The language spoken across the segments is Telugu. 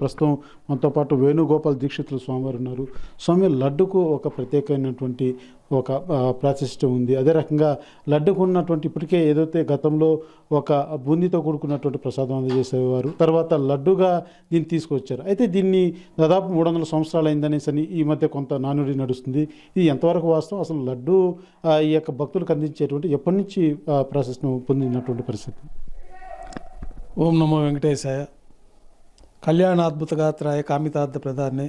ప్రస్తుతం మనతో పాటు వేణుగోపాల్ దీక్షితులు స్వామివారు ఉన్నారు. స్వామి, లడ్డుకు ఒక ప్రత్యేకమైనటువంటి ఒక ప్రాశస్త్యం ఉంది. అదే రకంగా లడ్డుకు ఉన్నటువంటి ఇప్పటికే ఏదైతే గతంలో ఒక బూందీతో కూడుకున్నటువంటి ప్రసాదం అందజేసేవారు, తర్వాత లడ్డుగా దీన్ని తీసుకొచ్చారు. అయితే దీన్ని దాదాపు 300 సంవత్సరాలు అయిందనేసి అని ఈ మధ్య కొంత నానుడి నడుస్తుంది. ఇది ఎంతవరకు వాస్తవం? అసలు లడ్డు ఈ యొక్క భక్తులకు అందించేటువంటి ఎప్పటి నుంచి ప్రాశస్త్యం పొందినటువంటి పరిస్థితి? ఓం నమో వెంకటేశాయ. కళ్యాణాద్భుతగాత్రాయ కామితార్థ ప్రదాన్నే.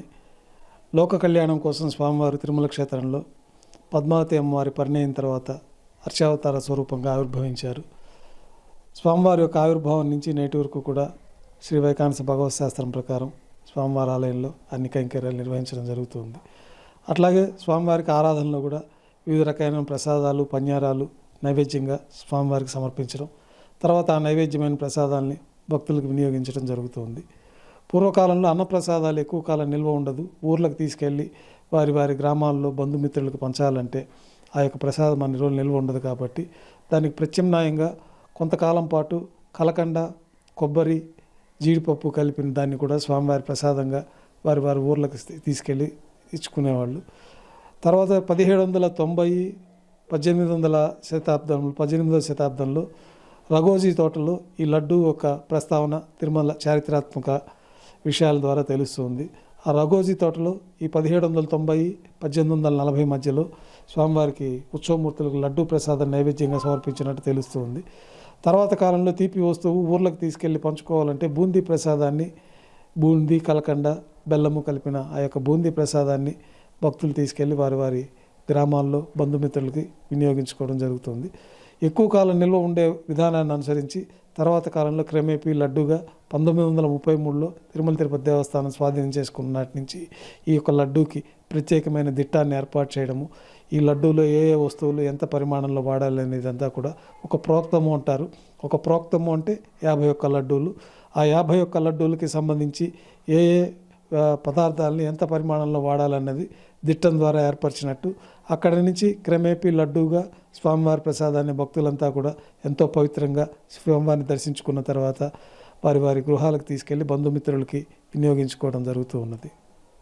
లోక కళ్యాణం కోసం స్వామివారు తిరుమల క్షేత్రంలో పద్మావతి అమ్మవారి పరిణయం తర్వాత అర్చావతార స్వరూపంగా ఆవిర్భవించారు. స్వామివారి యొక్క ఆవిర్భావం నుంచి నేటి వరకు కూడా శ్రీ వైకానస భగవత్ శాస్త్రం ప్రకారం స్వామివారి ఆలయంలో అన్ని కైంకర్యాలు నిర్వహించడం జరుగుతుంది. అట్లాగే స్వామివారికి ఆరాధనలో కూడా వివిధ రకాలైన ప్రసాదాలు, పన్యారాలు నైవేద్యంగా స్వామివారికి సమర్పించడం, తర్వాత ఆ నైవేద్యమైన ప్రసాదాలని భక్తులకు వినియోగించడం జరుగుతుంది. పూర్వకాలంలో అన్నప్రసాదాలు ఎక్కువ కాలం నిల్వ ఉండదు. ఊర్లకు తీసుకెళ్ళి వారి వారి గ్రామాల్లో బంధుమిత్రులకు పంచాలంటే ఆ యొక్క ప్రసాదం అన్ని రోజులు నిల్వ ఉండదు. కాబట్టి దానికి ప్రత్యామ్నాయంగా కొంతకాలం పాటు కలకండ, కొబ్బరి, జీడిపప్పు కలిపిన దాన్ని కూడా స్వామివారి ప్రసాదంగా వారి వారి ఊర్లకు తీసుకెళ్ళి ఇచ్చుకునేవాళ్ళు. తర్వాత 1790, 18వ శతాబ్దంలో రఘోజీ తోటలో ఈ లడ్డు ఒక ప్రస్తావన తిరుమల చారిత్రాత్మక విషయాల ద్వారా తెలుస్తుంది. ఆ రఘోజీ తోటలో ఈ 1790, 1840 మధ్యలో స్వామివారికి ఉత్సవమూర్తులకు లడ్డు ప్రసాదం నైవేద్యంగా సమర్పించినట్టు తెలుస్తుంది. తర్వాత కాలంలో తీపి వస్తువు ఊర్లకు తీసుకెళ్ళి పంచుకోవాలంటే బూందీ ప్రసాదాన్ని, బూందీ, కలకండ, బెల్లము కలిపిన ఆ యొక్క బూందీ ప్రసాదాన్ని భక్తులు తీసుకెళ్ళి వారి వారి గ్రామాల్లో బంధుమిత్రులకి వినియోగించుకోవడం జరుగుతుంది. ఎక్కువ కాలం నిల్వ ఉండే విధానాన్ని అనుసరించి తర్వాత కాలంలో క్రమేపీ లడ్డుగా 1933లో తిరుమల తిరుపతి దేవస్థానం స్వాధీనం చేసుకున్న నాటి నుంచి ఈ యొక్క లడ్డూకి ప్రత్యేకమైన దిట్టాన్ని ఏర్పాటు చేయడము, ఈ లడ్డూలో ఏ ఏ వస్తువులు ఎంత పరిమాణంలో వాడాలి అనేదంతా కూడా ఒక ప్రోక్తము అంటారు. ఒక ప్రోక్తము అంటే 51 లడ్డూలు. ఆ 51 లడ్డూలకి సంబంధించి ఏ ఏ పదార్థాలని ఎంత పరిమాణంలో వాడాలన్నది దిట్టం ద్వారా ఏర్పరిచినట్టు, అక్కడి నుంచి క్రమేపీ లడ్డూగా స్వామివారి ప్రసాదాన్ని భక్తులంతా కూడా ఎంతో పవిత్రంగా స్వామివారిని దర్శించుకున్న తర్వాత వారి వారి గృహాలకు తీసుకెళ్ళి బంధుమిత్రులకి వినియోగించుకోవడం జరుగుతూ ఉన్నది.